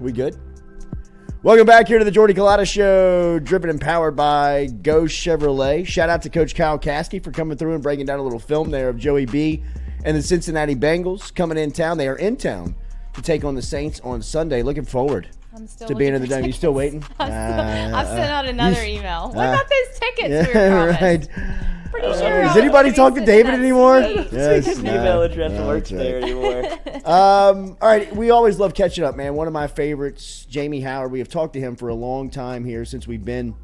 We good? Welcome back here to the Jordy Culotta Show, driven and powered by Go Chevrolet. Shout out to Coach Kyle Caskey for coming through and breaking down a little film there of Joey B and the Cincinnati Bengals coming in town. They are in town to take on the Saints on Sunday. Looking forward to being in the dome. You still waiting? I've sent out another email. What about those tickets we were promised? Right. Pretty sure. Does anybody talk to David anymore? Yes, his email address works there anymore. All right, we always love catching up, man. One of my favorites, Jamie Howard. We have talked to him for a long time here since we've been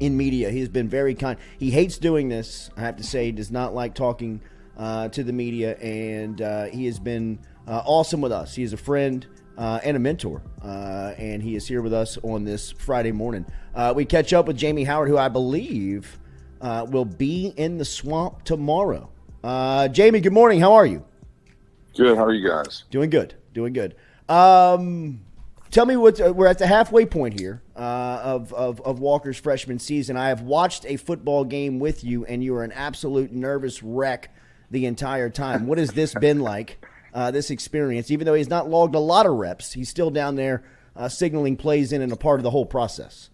in media. He's been very kind. He hates doing this, I have to say. He does not like talking to the media, and he has been awesome with us. He is a friend and a mentor, and he is here with us on this Friday morning. We catch up with Jamie Howard, who I believe will be in the swamp tomorrow. Jamie, good morning. How are you? Good. How are you guys? Doing good. Tell me we're at the halfway point here of Walker's freshman season. I have watched a football game with you, and you are an absolute nervous wreck the entire time. What has this been like, this experience? Even though he's not logged a lot of reps, he's still down there signaling plays in and a part of the whole process.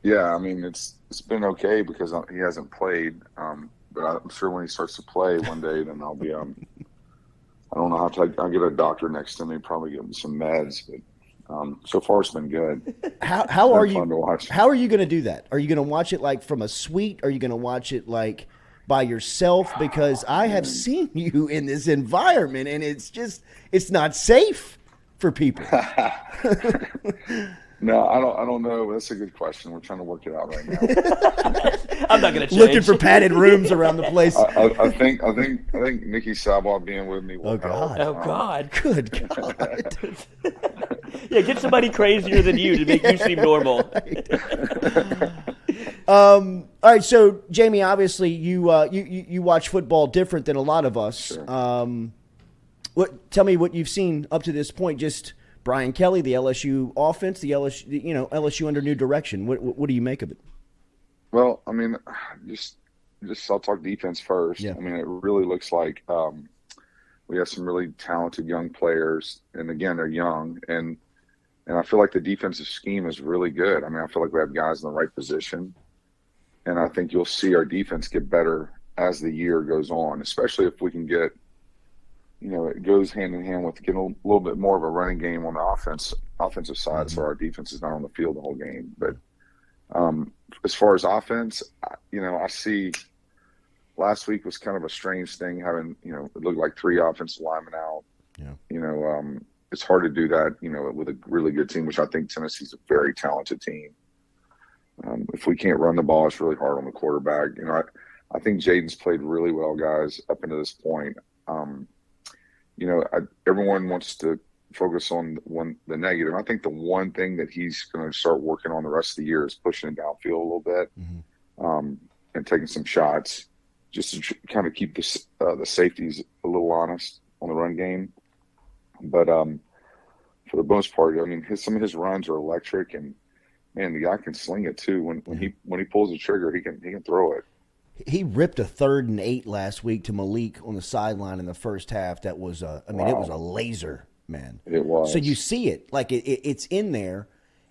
Yeah, I mean, it's been okay because he hasn't played. But I'm sure when he starts to play one day, then I'll be I don't know I'll get a doctor next to me, probably give him some meds. But so far it's been good. How are you? Fun to watch. How are you going to do that? Are you going to watch it like from a suite? Are you going to watch it like by yourself? Because I have seen you in this environment, and it's not safe for people. No, I don't know. That's a good question. We're trying to work it out right now. I'm not going to change. Looking for padded rooms around the place. I think Nikki Sabah being with me will help. Oh God! Good God! Yeah, get somebody crazier than you to make you seem normal. All right, so Jamie, obviously you watch football different than a lot of us. Sure. Tell me what you've seen up to this point. Just Brian Kelly, the LSU offense, the LSU under new direction. What do you make of it? Well, I mean, just I'll talk defense first. Yeah. I mean, it really looks like we have some really talented young players, and again, they're young, and I feel like the defensive scheme is really good. I mean, I feel like we have guys in the right position, and I think you'll see our defense get better as the year goes on, especially if we can get, it goes hand in hand with getting a little bit more of a running game on the offensive side, so our defense is not on the field the whole game. But as far as offense, I see last week was kind of a strange thing having, it looked like 3 offensive linemen out. Yeah. It's hard to do that, with a really good team, which I think Tennessee's a very talented team. If we can't run the ball, it's really hard on the quarterback. I think Jaden's played really well, guys, up into this point. Everyone wants to focus on the negative. I think the one thing that he's going to start working on the rest of the year is pushing it downfield a little bit, and taking some shots just to kind of keep the safeties a little honest on the run game. But for the most part, I mean, some of his runs are electric, and man, the guy can sling it too. When he pulls the trigger, he can throw it. He ripped a 3rd and 8 last week to Malik on the sideline in the first half. That was it was a laser, man. It was. So you see it, like it's in there.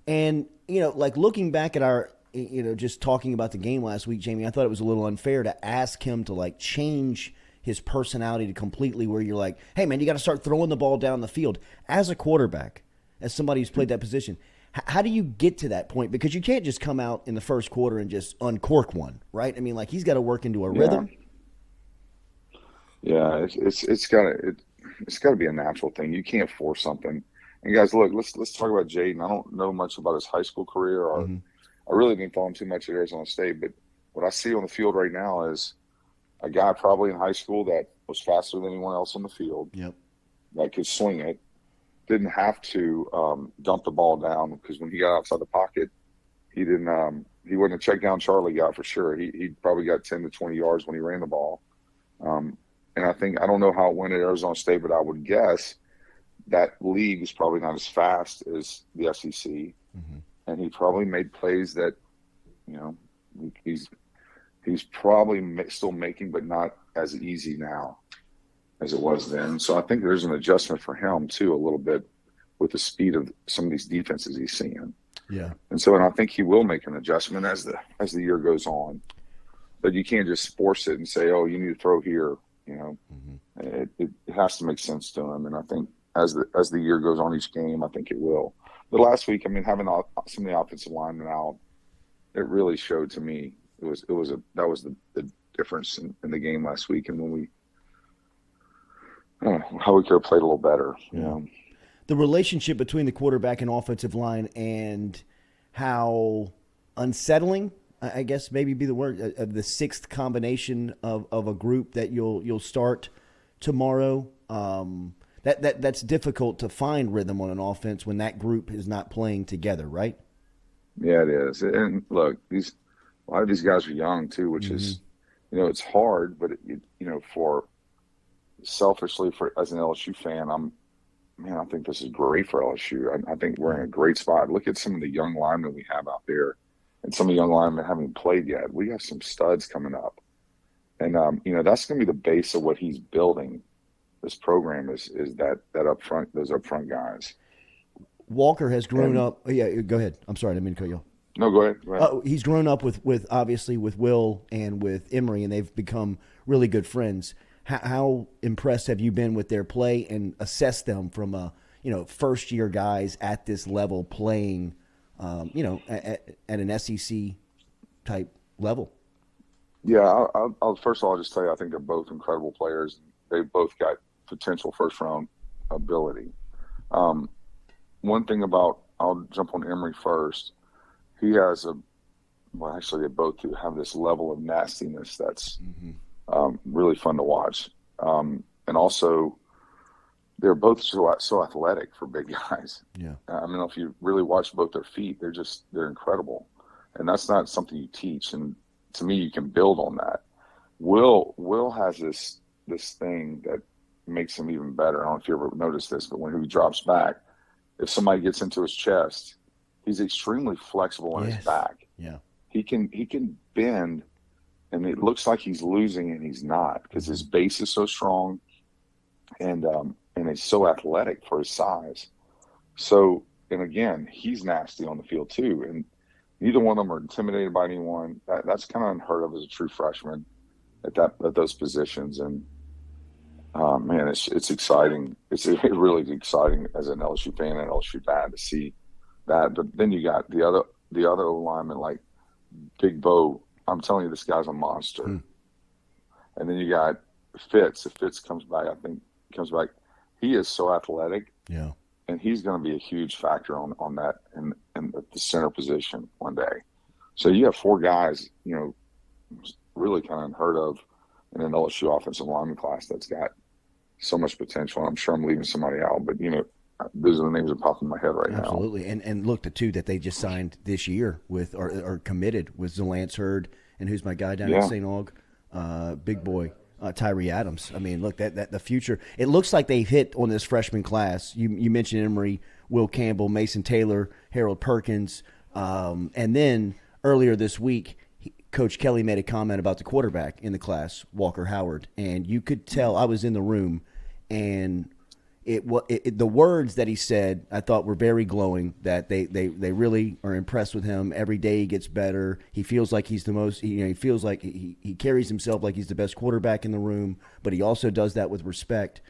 And, like looking back at our, just talking about the game last week, Jamie, I thought it was a little unfair to ask him to like change his personality to completely where you're like, hey man, you got to start throwing the ball down the field as a quarterback, as somebody who's played that position. How do you get to that point? Because you can't just come out in the first quarter and just uncork one, right? I mean, like he's got to work into a rhythm. Yeah, it's got to be a natural thing. You can't force something. And guys, look, let's talk about Jaden. I don't know much about his high school career, or I really didn't follow him too much at Arizona State. But what I see on the field right now is a guy probably in high school that was faster than anyone else on the field. Yep. That could swing it. Didn't have to dump the ball down, because when he got outside the pocket, he didn't. He wasn't a check down Charlie guy for sure. He probably got 10 to 20 yards when he ran the ball. And I don't know how it went at Arizona State, but I would guess that league is probably not as fast as the SEC, and he probably made plays that, he's probably still making, but not as easy now as it was then. So I think there's an adjustment for him too, a little bit, with the speed of some of these defenses he's seeing. Yeah. And I think he will make an adjustment as the year goes on. But you can't just force it and say, "Oh, you need to throw here." It has to make sense to him. And I think as the year goes on each game, I think it will. But last week, I mean, having some of the offensive linemen out, it really showed to me that was the difference in the game last week, and when we how we could have played a little better. The relationship between the quarterback and offensive line, and how unsettling, I guess maybe be the word, of the sixth combination of a group that you'll start tomorrow. That's difficult to find rhythm on an offense when that group is not playing together, right? Yeah, it is. And look, a lot of these guys are young too, which is, it's hard, but for selfishly, as an LSU fan, I think this is great for LSU. I think we're in a great spot. Look at some of the young linemen we have out there, and some of the young linemen haven't played yet. We have some studs coming up, and that's going to be the base of what he's building. This program is that up front, those up front guys. Walker has grown up. Yeah, go ahead. I'm sorry, I didn't mean to cut you off. No, go ahead. He's grown up with obviously with Will and with Emory, and they've become really good friends. How impressed have you been with their play, and assess them from first year guys at this level playing, at an SEC type level? Yeah, I'll first of all just tell you, I think they're both incredible players. They both got potential first round ability. One thing I'll jump on Emory first. He has actually they both do have this level of nastiness that's really fun to watch. And also, they're both so athletic for big guys. Yeah. I mean, if you really watch both their feet, they're incredible. And that's not something you teach. And to me, you can build on that. Will has this thing that makes him even better. I don't know if you ever noticed this, but when he drops back, if somebody gets into his chest, he's extremely flexible in his back. Yeah. He can bend, and it looks like he's losing, and he's not, because his base is so strong, and he's so athletic for his size. So, and again, he's nasty on the field too, and neither one of them are intimidated by anyone. That's kind of unheard of as a true freshman at those positions. And man, it's exciting. It's really exciting as an LSU fan and LSU fan to see that. But then you got the other lineman like Big Bo. I'm telling you, this guy's a monster. And then you got Fitz. If Fitz comes back, he is so athletic. Yeah. And he's going to be a huge factor on that in the center position one day. So you have four guys, really kind of unheard of in an LSU offensive lineman class that's got so much potential. And I'm sure I'm leaving somebody out, but those are the names that pop in my head right now. Absolutely. And look, the two that they just signed this year with or committed with Zalance Hurd, and who's my guy down at St. Aug, big boy. Tyree Adams. I mean, look, that the future. It looks like they hit on this freshman class. You mentioned Emory, Will Campbell, Mason Taylor, Harold Perkins, and then earlier this week, Coach Kelly made a comment about the quarterback in the class, Walker Howard, and you could tell. I was in the room, and the words that he said I thought were very glowing, that they really are impressed with him. Every day he gets better. He feels like he's the most, he feels like he carries himself like he's the best quarterback in the room, but he also does that with respect.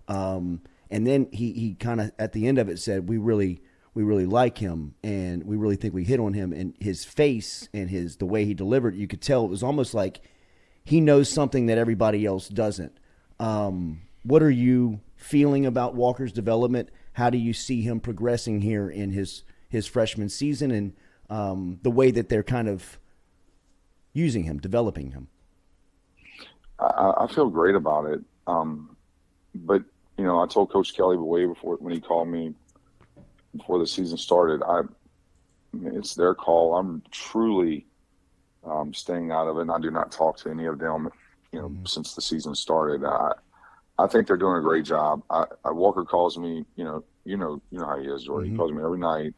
And then he kind of at the end of it said, we really like him, and we really think we hit on him. And his face and the way he delivered, you could tell it was almost like he knows something that everybody else doesn't. What are you feeling about Walker's development? How do you see him progressing here in his freshman season, and the way that they're kind of using him, developing him? I feel great about it. But, I told Coach Kelly way before, when he called me before the season started, it's their call. I'm truly staying out of it, and I do not talk to any of them, since the season started. I think they're doing a great job. Walker calls me, you know how he is, Jordy. He calls me every night,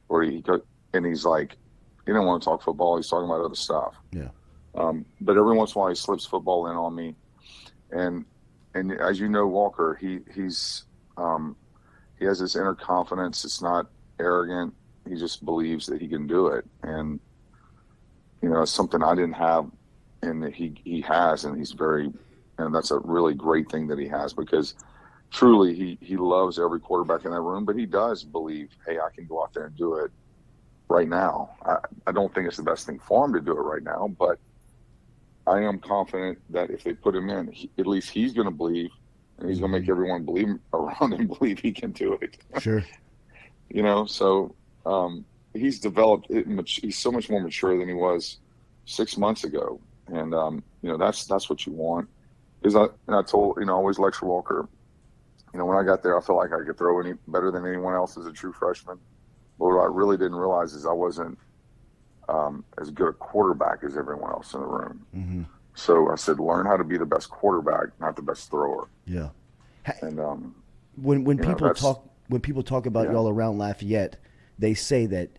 and he's like, he didn't want to talk football. He's talking about other stuff. Yeah. But every once in a while, he slips football in on me, and as you know, Walker, he he has this inner confidence. It's not arrogant. He just believes that he can do it. And, it's something I didn't have and that he has, and and that's a really great thing that he has, because truly he loves every quarterback in that room, but he does believe, hey, I can go out there and do it right now. I don't think it's the best thing for him to do it right now, but I am confident that if they put him in, at least he's going to believe, and he's going to make everyone believe around him believe he can do it. Sure. So he's developed. He's so much more mature than he was 6 months ago, and that's what you want. Because I told I always lecture Walker. When I got there, I felt like I could throw any better than anyone else as a true freshman. But what I really didn't realize is I wasn't as good a quarterback as everyone else in the room. Mm-hmm. So I said, learn how to be the best quarterback, not the best thrower. Yeah. And when people talk about y'all around Lafayette, they say that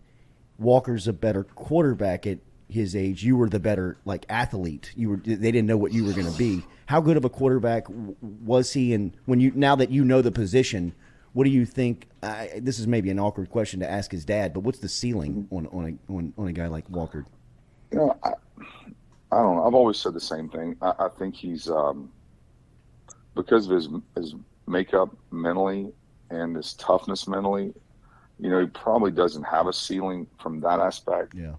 Walker's a better quarterback at his age. You were the better athlete. They didn't know what you were going to be. How good of a quarterback was he? And now that you know the position, what do you think? This is maybe an awkward question to ask his dad, but what's the ceiling on a guy like Walker? I don't know. I've always said the same thing. I think he's because of his makeup mentally and his toughness mentally. He probably doesn't have a ceiling from that aspect. Yeah.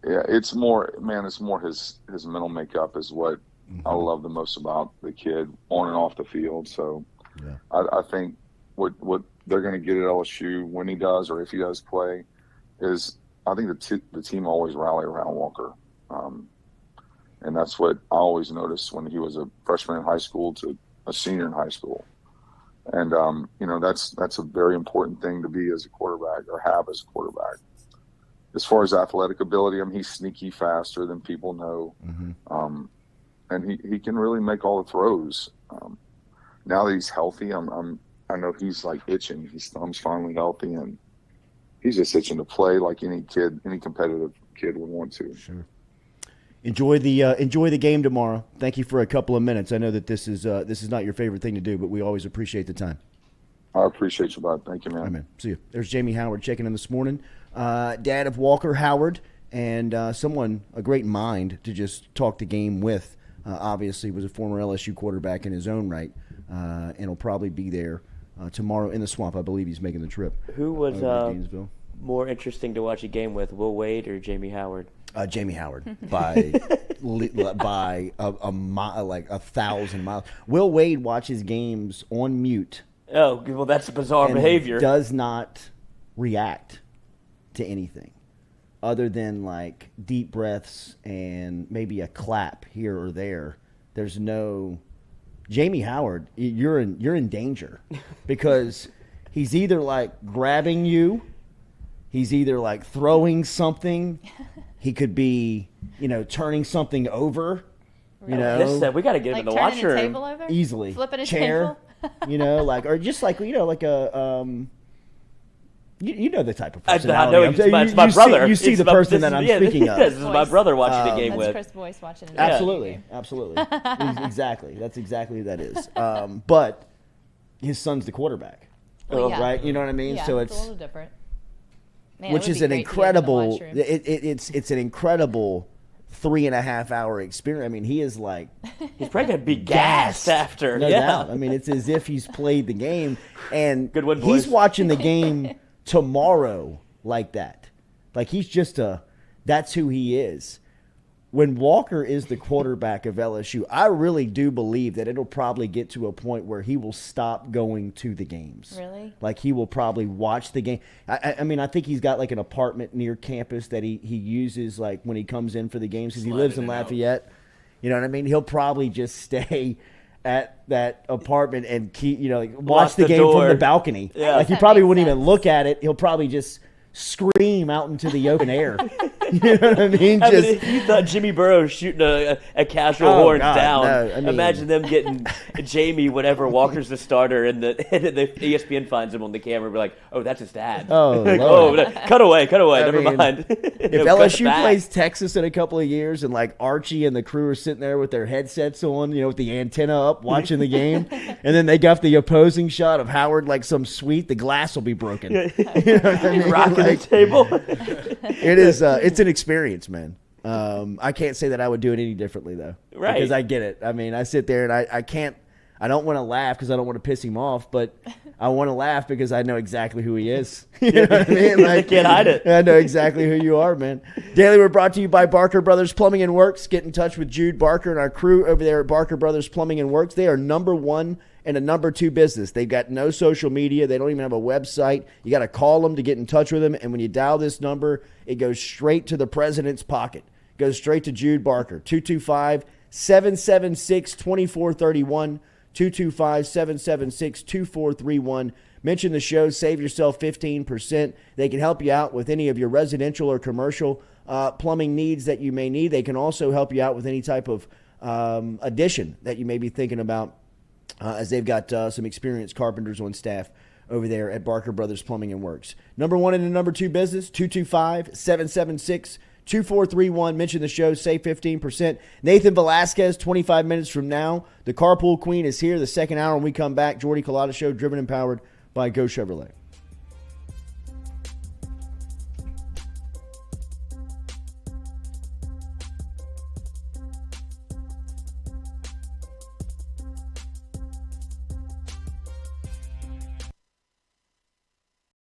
It's more his mental makeup is what I love the most about the kid on and off the field. So I think what they're going to get at LSU when he does, or if he does play, is I think the team always rally around Walker. And that's what I always noticed when he was a freshman in high school to a senior in high school. And, that's a very important thing to be as a quarterback, or have as a quarterback. As far as athletic ability, he's sneaky faster than people know. Mm-hmm. And he can really make all the throws. Now that he's healthy, I know he's itching. His thumb's finally healthy, and he's just itching to play like any competitive kid would want to. Sure. Enjoy the game tomorrow. Thank you for a couple of minutes. I know that this is not your favorite thing to do, but we always appreciate the time. I appreciate you, bud. Thank you, man. All right, man. See you. There's Jamie Howard checking in this morning. Dad of Walker Howard, and a great mind to just talk the game with. Obviously was a former LSU quarterback in his own right, and will probably be there tomorrow in the Swamp. I believe he's making the trip. Who was more interesting to watch a game with, Will Wade or Jamie Howard? Jamie Howard by a mile, 1,000 miles. Will Wade watches games on mute. Oh, well, that's bizarre behavior. Does not react to anything other than deep breaths and maybe a clap here or there. There's no Jamie Howard. You're in danger because he's either grabbing you, he's either throwing something. He could be, turning something over. We got to get him in the watch room. Table over? Easily. Flipping a chair. table? Or just like a you know the type of person. I know it's my brother. You see the person that I'm speaking of. This is my brother watching the game with. That's Chris Boyce watching it. Absolutely. Exactly. That's exactly who that is. But his son's the quarterback, right? You know what I mean? Yeah, so it's a little different. Man, which is an incredible. It's an incredible 3.5 hour experience. He is he's probably gonna be gassed after. No doubt. It's as if he's played the game, and good one, boys. He's watching the game tomorrow like that. He's just that's who he is. When Walker is the quarterback of LSU, I really do believe that it'll probably get to a point where he will stop going to the games. Really? He will probably watch the game. I think he's got an apartment near campus that he uses when he comes in for the games because he lives in Lafayette. You know what I mean? He'll probably just stay at that apartment and keep, watch the game from the balcony. Yeah. He probably wouldn't even look at it. He'll probably just scream out into the open air. You know what I mean? I mean, if you thought Jimmy Burrows shooting a casual horns down, no, I mean, imagine them getting Jamie, whatever, Walker's the starter, and the ESPN finds him on the camera and be like, oh, that's his dad. Oh, like, Lord. cut away, never mean, mind. If LSU plays Texas in a couple of years and like Archie and the crew are sitting there with their headsets on, with the antenna up watching the game, and then they got the opposing shot of Howard like some suite, the glass will be broken. You know what I mean? Rocking Like, the table. It is. It's an experience, man. I can't say that I would do it any differently though, right? Because I get it. I mean, I sit there and I can't. I don't want to laugh because I don't want to piss him off, but I want to laugh because I know exactly who he is. You know what I mean? Like, I can't hide it. I know exactly who you are, man. Daily, we're brought to you by Barker Brothers Plumbing and Works. Get in touch with Jude Barker and our crew over there at Barker Brothers Plumbing and Works. They are number one and a number two business. They've got no social media. They don't even have a website. You got to call them to get in touch with them. And when you dial this number, it goes straight to the president's pocket. It goes straight to Jude Barker, 225-776-2431. 225-776-2431. Mention the show. Save yourself 15%. They can help you out with any of your residential or commercial plumbing needs that you may need. They can also help you out with any type of addition that you may be thinking about, as they've got some experienced carpenters on staff over there at Barker Brothers Plumbing and Works. Number one and the number two business, 225-776-2431. Mention the show, save 15%. Nathan Velasquez, 25 minutes from now. The Carpool Queen is here. The second hour when we come back, Jordy Culotta Show, driven and powered by Go Chevrolet.